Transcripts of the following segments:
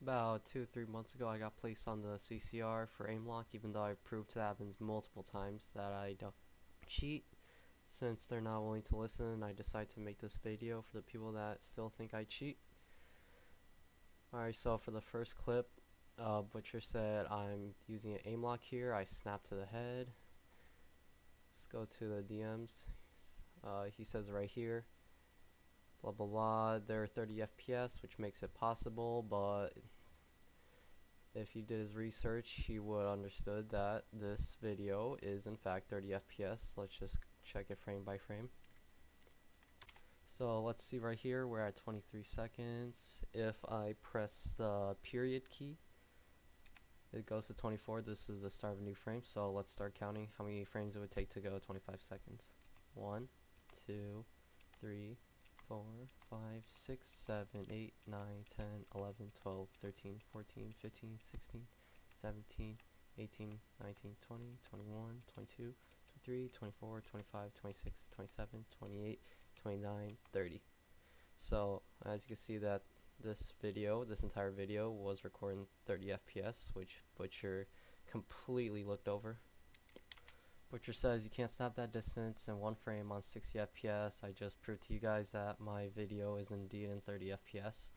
About 2 or 3 months ago, I got placed on the CCR for aim lock, even though I've proved to the admins multiple times that I don't cheat. Since they're not willing to listen, I decided to make this video for the people that still think I cheat. Alright, so for the first clip, Butchrr said I'm using an aim lock here. I snap to the head. Let's go to the DMs. He says right here, blah blah blah, they're 30 FPS, which makes it possible, but if he did his research, he would understood that this video is in fact 30 FPS. Let's just check it frame by frame. So let's see right here, we're at 23 seconds. If I press the period key, it goes to 24. This is the start of a new frame, so let's start counting how many frames it would take to go 25 seconds. 1, 2, 3, 4, 5, 6, 7, 8, 9, 10, 11, 12, 13, 14, 15, 16, 17, 18, 19, 20, 21, 22, 23, 24, 25, 26, 27, 28, 29, 30. So as you can see that this entire video was recording 30 FPS, which Butchrr completely looked over. Butchrr says you can't snap that distance in one frame on 60 FPS. I just proved to you guys that my video is indeed in 30 FPS.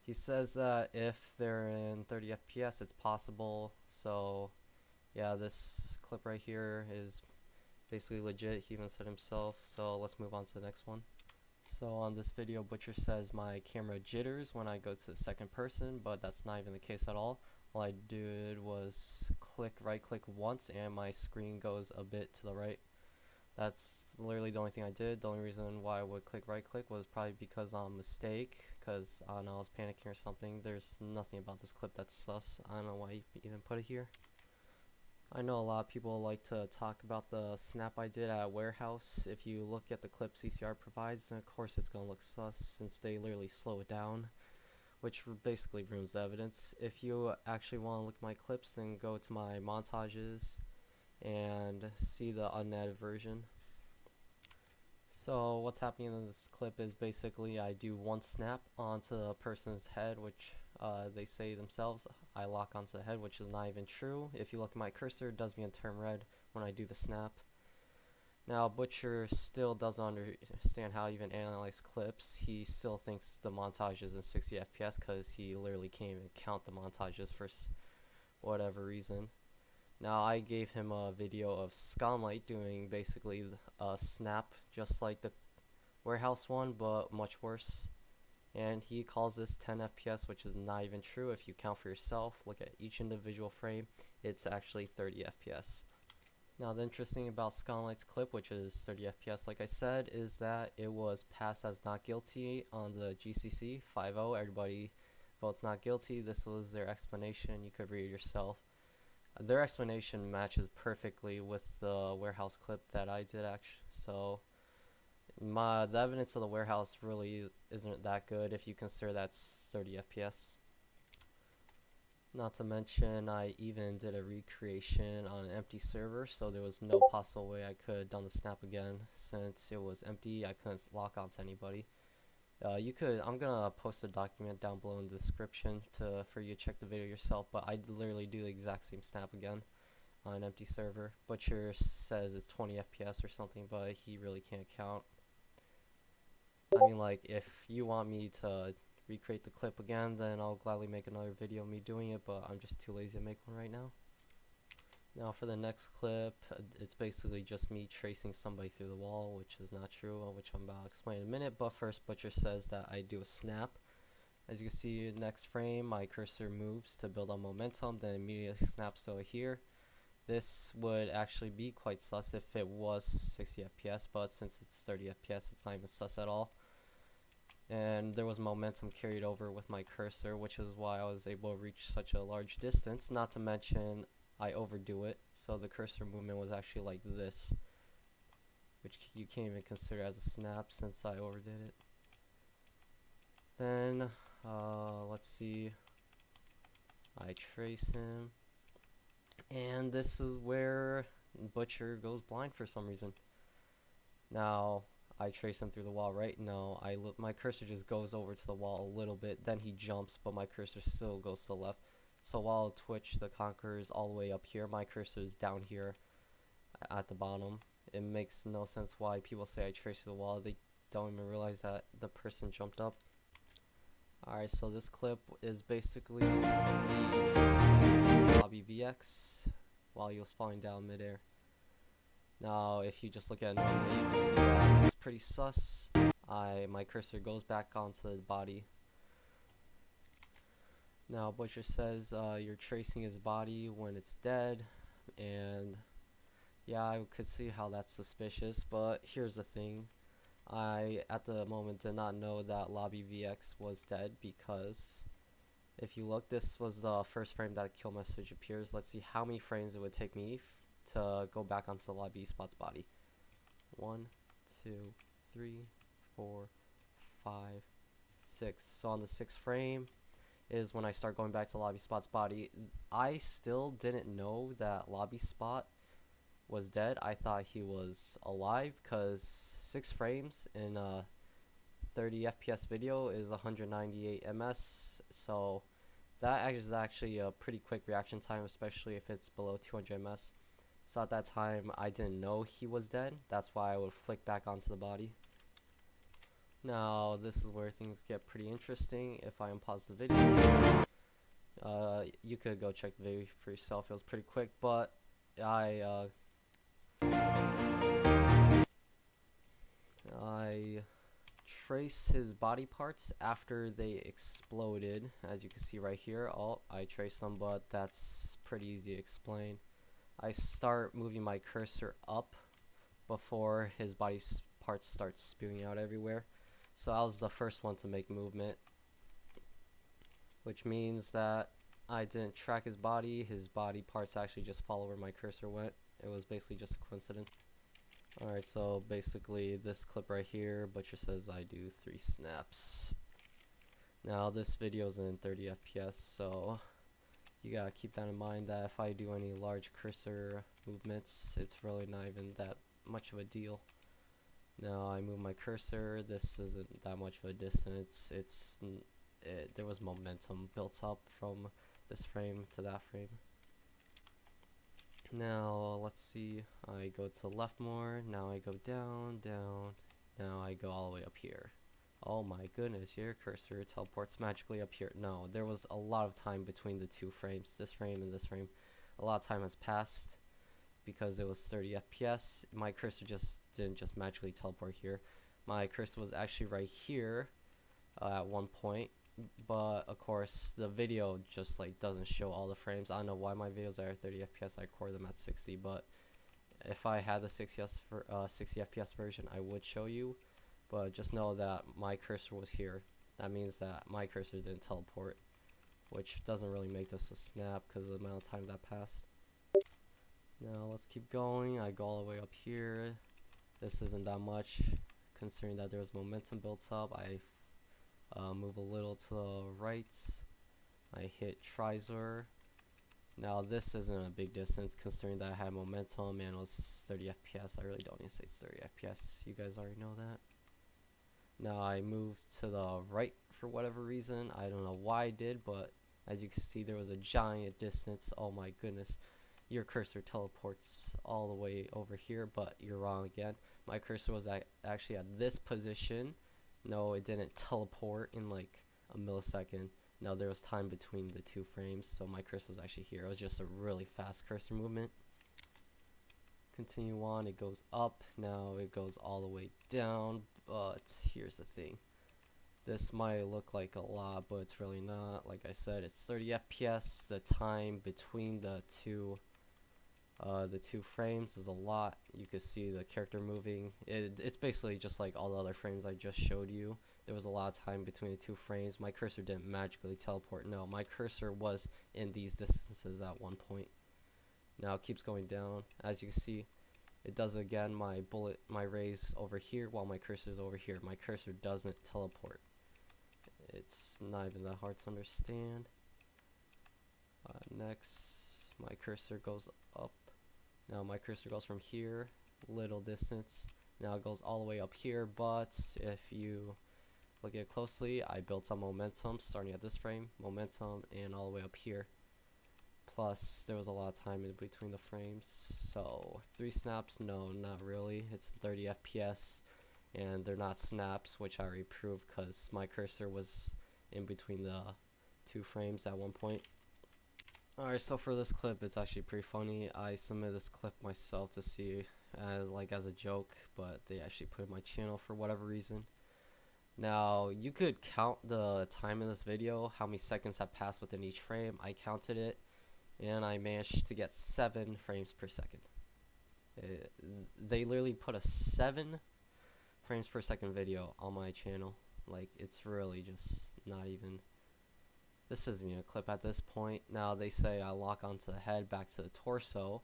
He says that if they're in 30 FPS, it's possible. So yeah, this clip right here is basically legit. He even said himself. So let's move on to the next one. So on this video, Butchrr says my camera jitters when I go to the second person, but that's not even the case at all. All I did was right click once and my screen goes a bit to the right. That's literally the only thing I did. The only reason why I would click right click was probably because on mistake, because I don't know, I was panicking or something. There's nothing about this clip that's sus. I don't know why you even put it here. I know a lot of people like to talk about the snap I did at warehouse. If you look at the clip CCR provides, then of course it's going to look sus since they literally slow it down, which basically ruins the evidence. If you actually want to look at my clips, then go to my montages and see the unedited version. So what's happening in this clip is basically I do one snap onto the person's head, which they say themselves I lock onto the head, which is not even true. If you look at my cursor, it does begin to turn red when I do the snap. Now Butchrr still doesn't understand how to even analyze clips. He still thinks the montage is in 60 FPS because he literally can't even count the montages for whatever reason. Now I gave him a video of Sconlight doing basically a snap just like the warehouse one, but much worse. And he calls this 10 FPS, which is not even true. If you count for yourself, look at each individual frame, it's actually 30 FPS. Now the interesting about Sconlight's clip, which is 30 FPS like I said, is that it was passed as not guilty on the GCC 5-0. Everybody votes not guilty. This was their explanation. You could read it yourself. Their explanation matches perfectly with the warehouse clip that I did actually. So the evidence of the warehouse really isn't that good if you consider that's 30 FPS. Not to mention I even did a recreation on an empty server, so there was no possible way I could have done the snap again. Since it was empty, I couldn't lock onto anybody. I'm gonna post a document down below in the description for you to check the video yourself, but I literally do the exact same snap again on an empty server. Butchrr says it's 20 FPS or something, but he really can't count. I mean, like, if you want me to recreate the clip again, then I'll gladly make another video of me doing it, but I'm just too lazy to make one right now. Now for the next clip, it's basically just me tracing somebody through the wall, which is not true, which I'm about to explain in a minute. But first, Butchrr says that I do a snap. As you can see, next frame, my cursor moves to build on momentum, then immediately snaps to here. This would actually be quite sus if it was 60 FPS, but since it's 30 FPS, it's not even sus at all. And there was momentum carried over with my cursor, which is why I was able to reach such a large distance. Not to mention I overdo it, so the cursor movement was actually like this, which you can't even consider as a snap since I overdid it. Then let's see, I trace him, and this is where Butchrr goes blind for some reason. Now I trace him through the wall, right? No, my cursor just goes over to the wall a little bit, then he jumps, but my cursor still goes to the left. So while Twitch the Conqueror is all the way up here, my cursor is down here at the bottom. It makes no sense why people say I trace through the wall. They don't even realize that the person jumped up. Alright, so this clip is basically me tracing Lobby VX while he was falling down midair. Now, if you just look at it normally, you can see that it's pretty sus. My cursor goes back onto the body. Now, Butchrr says you're tracing his body when it's dead, and yeah, I could see how that's suspicious, but here's the thing. I, at the moment, did not know that Lobby VX was dead, because if you look, this was the first frame that kill message appears. Let's see how many frames it would take me to go back onto Lobby Spot's body. 1, 2, 3, 4, 5, 6. So on the 6th frame is when I start going back to Lobby Spot's body. I still didn't know that Lobby Spot was dead. I thought he was alive, because 6 frames in a 30 FPS video is 198 ms, so that is actually a pretty quick reaction time, especially if it's below 200 ms. So at that time I didn't know he was dead. That's why I would flick back onto the body. Now this is where things get pretty interesting. If I unpause the video, you could go check the video for yourself. It was pretty quick, but I trace his body parts after they exploded. As you can see right here, I traced them, but that's pretty easy to explain. I start moving my cursor up before his body parts start spewing out everywhere. So I was the first one to make movement, which means that I didn't track his body parts actually just follow where my cursor went. It was basically just a coincidence. Alright, so basically this clip right here, Butchrr says I do 3 snaps. Now this video is in 30 FPS, so you gotta keep that in mind, that if I do any large cursor movements, it's really not even that much of a deal. Now I move my cursor, this isn't that much of a distance, there was momentum built up from this frame to that frame. Now let's see, I go to the left more, now I go down, down, now I go all the way up here. Oh my goodness, your cursor teleports magically up here. No, there was a lot of time between the 2 frames, this frame and this frame. A lot of time has passed because it was 30 FPS. My cursor didn't just magically teleport here. My cursor was actually right here at one point, but of course the video just like doesn't show all the frames. I don't know why my videos are 30 FPS. I record them at 60, but if I had the 60 FPS version, I would show you. But just know that my cursor was here. That means that my cursor didn't teleport, which doesn't really make this a snap because of the amount of time that passed. Now let's keep going. I go all the way up here. This isn't that much considering that there was momentum built up. I move a little to the right. I hit Trizor. Now this isn't a big distance considering that I had momentum and it was 30 FPS. I really don't need to say it's 30 FPS. You guys already know that. Now I moved to the right for whatever reason. I don't know why I did, but as you can see there was a giant distance. Oh my goodness. Your cursor teleports all the way over here, but you're wrong again. My cursor was actually at this position. No, it didn't teleport in like a millisecond. No, there was time between the 2 frames, so my cursor was actually here. It was just a really fast cursor movement. Continue on, it goes up. Now it goes all the way down, but here's the thing. This might look like a lot, but it's really not. Like I said, it's 30 FPS. The time between the two frames is a lot. You can see the character moving. It's basically just like all the other frames I just showed you. There was a lot of time between the 2 frames. My cursor didn't magically teleport. No, my cursor was in these distances at one point. Now it keeps going down. As you can see, it does again. My ray's over here while my cursor is over here. My cursor doesn't teleport. It's not even that hard to understand. Next, my cursor goes up. Now my cursor goes from here, little distance. Now it goes all the way up here, but if you look at it closely, I built some momentum starting at this frame, momentum, and all the way up here. Plus, there was a lot of time in between the frames. So 3 snaps, no, not really. It's 30 FPS, and they're not snaps, which I already proved because my cursor was in between the 2 frames at one point. Alright, so for this clip, it's actually pretty funny. I submitted this clip myself to see as a joke, but they actually put it in my channel for whatever reason. Now, you could count the time in this video, how many seconds have passed within each frame. I counted it, and I managed to get 7 frames per second. They literally put a 7 frames per second video on my channel. Like, it's really just not even... This isn't even a clip at this point. Now, they say I lock onto the head, back to the torso.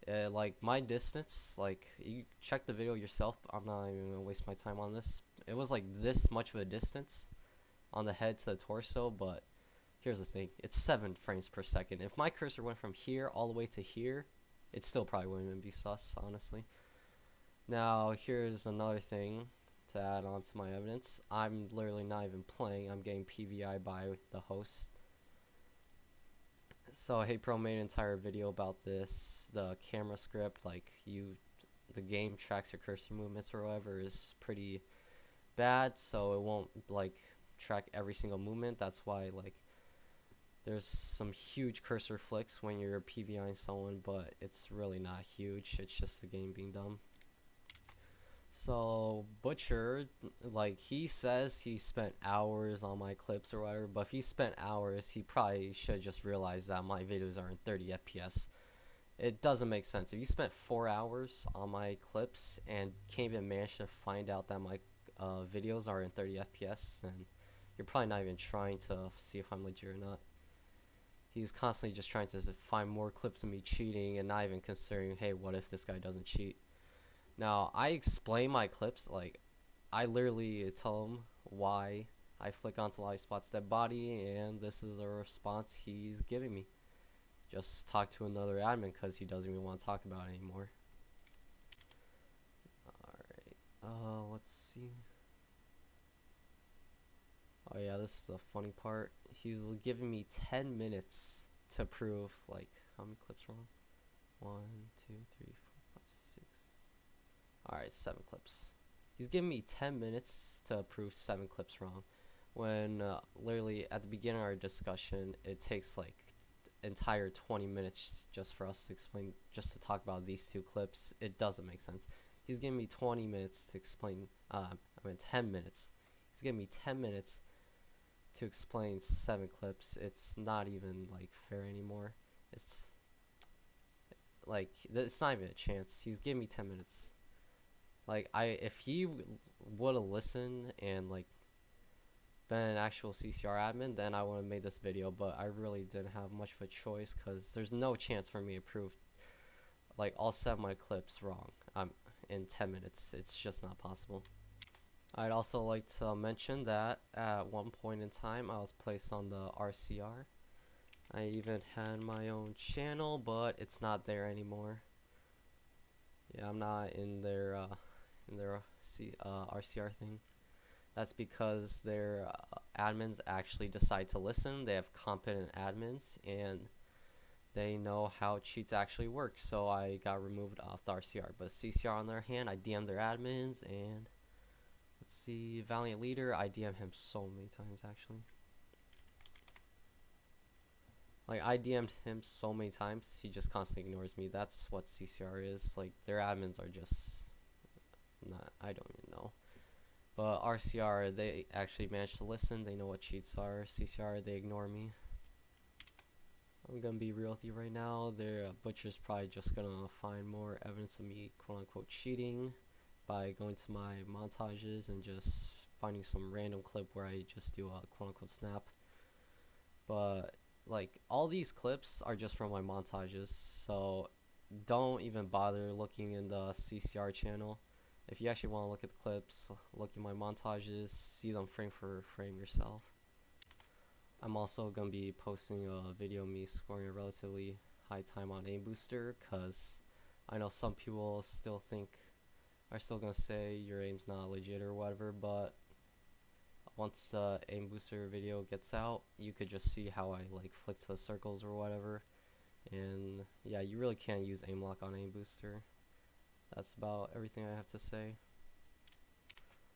Like, my distance, like, you check the video yourself. I'm not even going to waste my time on this. It was like this much of a distance on the head to the torso, but here's the thing. It's 7 frames per second. If my cursor went from here all the way to here, it still probably wouldn't even be sus, honestly. Now, here's another thing to add on to my evidence. I'm literally not even playing. I'm getting PVI by the host. So HeyPro made an entire video about this. The camera script, like the game tracks your cursor movements or whatever, is pretty bad, so it won't like track every single movement. That's why like there's some huge cursor flicks when you're PVIing someone, but it's really not huge. It's just the game being dumb. So Butchrr, like, he says he spent hours on my clips or whatever, but if he spent hours, he probably should just realize that my videos are in 30 FPS. It doesn't make sense. If you spent 4 hours on my clips and can't even manage to find out that my videos are in 30 FPS, then you're probably not even trying to see if I'm legit or not. He's constantly just trying to find more clips of me cheating and not even considering, hey, what if this guy doesn't cheat? Now, I explain my clips, like, I literally tell him why I flick onto live spot's dead body, and this is a response he's giving me. Just talk to another admin because he doesn't even want to talk about it anymore. Alright, let's see. Oh yeah, this is the funny part. He's giving me 10 minutes to prove, like, how many clips wrong? 1, 2, 3, 4, 5, 6. Alright, 7 clips. He's giving me 10 minutes to prove 7 clips wrong. When literally at the beginning of our discussion, it takes like entire 20 minutes just for us to explain, just to talk about these 2 clips. It doesn't make sense. He's giving me 20 minutes to explain, 10 minutes. He's giving me 10 minutes to explain 7 clips. It's not even like fair anymore. It's like, it's not even a chance. He's giving me 10 minutes. Like, if he would have listened and like been an actual CCR admin, then I would have made this video, but I really didn't have much of a choice because there's no chance for me to prove like all 7 of my clips wrong in 10 minutes. It's just not possible. I'd also like to mention that at one point in time I was placed on the RCR. I even had my own channel, but it's not there anymore. Yeah, I'm not in their RCR thing. That's because their admins actually decide to listen. They have competent admins and they know how cheats actually work. So I got removed off the RCR. But CCR on their hand, I DM'd their admins, and let's see, Valiant Leader, I DM'd him so many times actually. Like, I DM'd him so many times, he just constantly ignores me. That's what CCR is. Like, their admins are just not, I don't even know. But RCR, they actually manage to listen. They know what cheats are. CCR, they ignore me. I'm gonna be real with you right now. Their Butchr's probably just gonna find more evidence of me quote unquote cheating by going to my montages and just finding some random clip where I just do a quote unquote snap. But like, all these clips are just from my montages, so don't even bother looking in the CCR channel. If you actually want to look at the clips, look at my montages, see them frame for frame yourself. I'm also going to be posting a video of me scoring a relatively high time on aim booster, because I know some people still think are still gonna say your aim's not legit or whatever, but once the aim booster video gets out, you could just see how I like flick to the circles or whatever. And yeah, you really can't use aim lock on aim booster. That's about everything I have to say.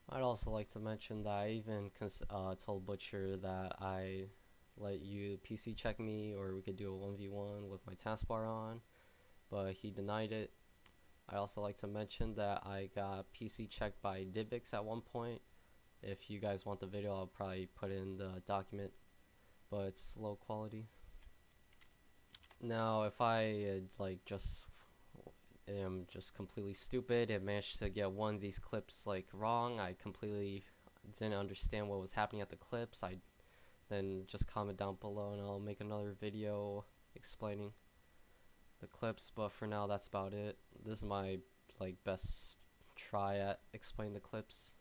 I'd also like to mention that I even told Butchrr that I let you PC check me, or we could do a 1v1 with my taskbar on, but he denied it. I'd also like to mention that I got PC checked by Divix at one point. If you guys want the video, I'll probably put in the document, but it's low quality. Now, if I like just am just completely stupid and managed to get one of these clips like wrong, I completely didn't understand what was happening at the clips, then just comment down below and I'll make another video explaining the clips. But for now, that's about it. This is my like best try at explaining the clips.